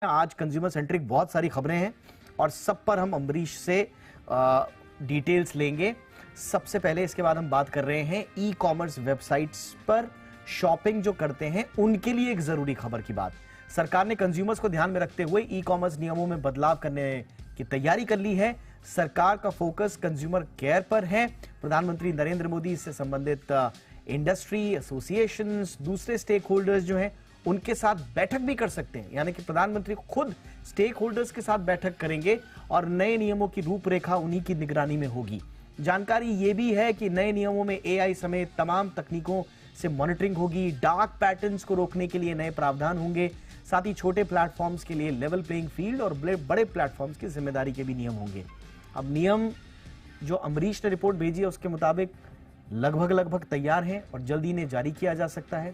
आज consumer centric बहुत सारी खबरें हैं और सब पर हम अम्बरीश से डिटेल्स लेंगे। सबसे पहले इसके बाद हम बात कर रहे हैं ई कॉमर्स वेबसाइट्स पर शॉपिंग जो करते हैं उनके लिए एक जरूरी खबर की बात। सरकार ने कंज्यूमर्स को ध्यान में रखते हुए ई कॉमर्स नियमों में बदलाव करने की तैयारी कर ली है। सरकार का फोकस कंज्यूमर केयर पर है। प्रधानमंत्री नरेंद्र मोदी इससे संबंधित इंडस्ट्री एसोसिएशंस, दूसरे स्टेक होल्डर्स जो हैं उनके साथ बैठक भी कर सकते हैं, यानी कि प्रधानमंत्री खुद स्टेक होल्डर्स के साथ बैठक करेंगे और नए नियमों की रूपरेखा उन्हीं की निगरानी में होगी। जानकारी यह भी है कि नए नियमों में एआई समेत तमाम तकनीकों से मॉनिटरिंग होगी। डार्क पैटर्न्स को रोकने के लिए नए प्रावधान होंगे। साथ ही छोटे प्लेटफॉर्म्स के लिए लेवल प्लेइंग फील्ड और बड़े प्लेटफॉर्म्स की जिम्मेदारी के भी नियम होंगे। अब नियम जो अम्बरीश ने रिपोर्ट भेजी है उसके मुताबिक लगभग तैयार हैं और जल्दी इन्हें जारी किया जा सकता है।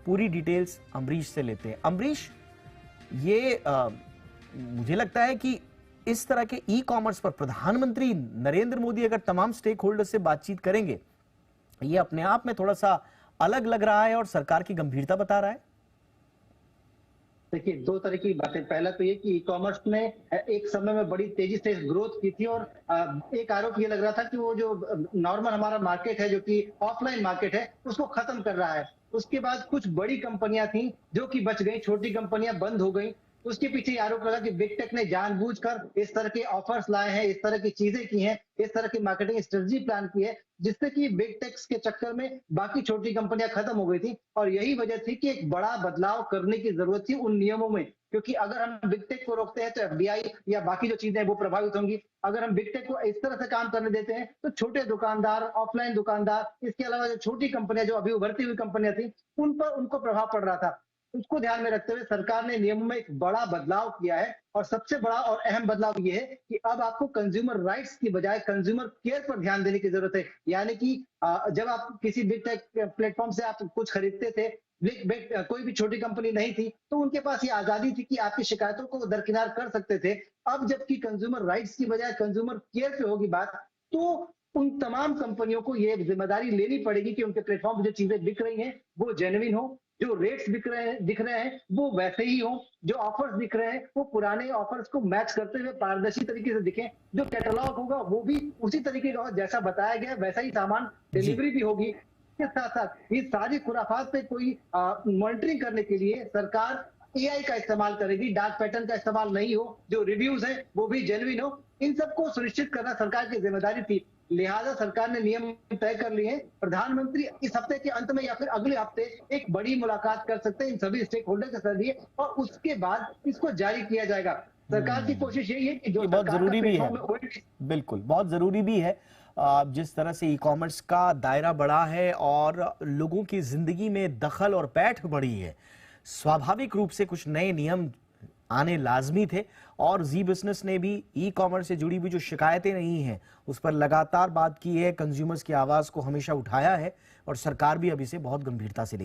पूरी डिटेल्स अम्बरीश से लेते हैं। अम्बरीश, ये मुझे लगता है कि इस तरह के ई कॉमर्स पर प्रधानमंत्री नरेंद्र मोदी अगर तमाम स्टेक होल्डर से बातचीत करेंगे, ये अपने आप में थोड़ा सा अलग लग रहा है और सरकार की गंभीरता बता रहा है। देखिए, दो तरह की बातें। पहला तो ये कि ई कॉमर्स ने एक समय में बड़ी तेजी से ग्रोथ की थी और एक आरोप ये लग रहा था कि वो जो नॉर्मल हमारा मार्केट है, जो कि ऑफलाइन मार्केट है, उसको खत्म कर रहा है। उसके बाद कुछ बड़ी कंपनियां थी जो कि बच गई, छोटी कंपनियां बंद हो गई। उसके पीछे आरोप लगा कि बिग टेक ने जानबूझकर इस तरह के ऑफर्स लाए हैं, इस तरह की चीजें की हैं, इस तरह की मार्केटिंग स्ट्रेटजी प्लान की है, जिससे कि बिग टेक्स के चक्कर में बाकी छोटी कंपनियां खत्म हो गई थी। और यही वजह थी कि एक बड़ा बदलाव करने की जरूरत थी उन नियमों में, क्योंकि अगर हम बिग टेक को रोकते हैं तो एफडीआई या बाकी जो चीजें हैं वो प्रभावित होंगी। अगर हम बिग टेक को इस तरह से काम करने देते हैं तो छोटे दुकानदार, ऑफलाइन दुकानदार, इसके अलावा जो छोटी कंपनियां, जो अभी उभरती हुई कंपनियां थी, उन पर उनको प्रभाव पड़ रहा था। उसको ध्यान में रखते हुए सरकार ने नियमों में एक बड़ा बदलाव किया है और सबसे बड़ा और अहम बदलाव ये है कि अब आपको कंज्यूमर राइट्स की बजाय कंज्यूमर केयर पर ध्यान देने की जरूरत है। यानी कि जब आप किसी बिग टेक प्लेटफॉर्म से आप कुछ खरीदते थे, कोई भी छोटी कंपनी नहीं थी, तो उनके पास ये आजादी थी कि आपकी शिकायतों को दरकिनार कर सकते थे। अब जबकि कंज्यूमर राइट्स की बजाय कंज्यूमर केयर पे होगी बात, तो उन तमाम कंपनियों को ये जिम्मेदारी लेनी पड़ेगी कि उनके प्लेटफॉर्म पर जो चीजें बिक रही हैं वो जेन्युइन हो, जो रेट्स दिख रहे हैं वो वैसे ही हो, जो ऑफर्स दिख रहे हैं वो पुराने ऑफर्स को मैच करते हुए पारदर्शी तरीके से दिखें, जो कैटलॉग होगा वो भी उसी तरीके का हो, जैसा बताया गया वैसा ही सामान डिलीवरी भी होगी। इसके साथ साथ ये सारी खुराफात पे कोई मॉनिटरिंग करने के लिए सरकार एआई का इस्तेमाल करेगी। डार्क पैटर्न का इस्तेमाल नहीं हो, जो रिव्यूज है वो भी जेन्युइन हो। इन सबको सुनिश्चित करना सरकार की जिम्मेदारी थी, लिहाजा सरकार ने नियम तय कर लिए हैं। प्रधानमंत्री इस हफ्ते के अंत में या फिर अगले हफ्ते एक बड़ी मुलाकात कर सकते हैं इन सभी स्टेक होल्डर के साथ और उसके बाद इसको जारी किया जाएगा। सरकार की कोशिश यही है कि जो बहुत जरूरी भी है, बिल्कुल बहुत जरूरी भी है। जिस तरह से ई कॉमर्स का दायरा बढ़ा है और लोगों की जिंदगी में दखल और पैठ बढ़ी है, स्वाभाविक रूप से कुछ नए नियम आने लाजमी थे। और जी बिजनेस ने भी ई कॉमर्स से जुड़ी हुई जो शिकायतें नहीं हैं उस पर लगातार बात की है, कंज्यूमर्स की आवाज को हमेशा उठाया है और सरकार भी अब इसे बहुत गंभीरता से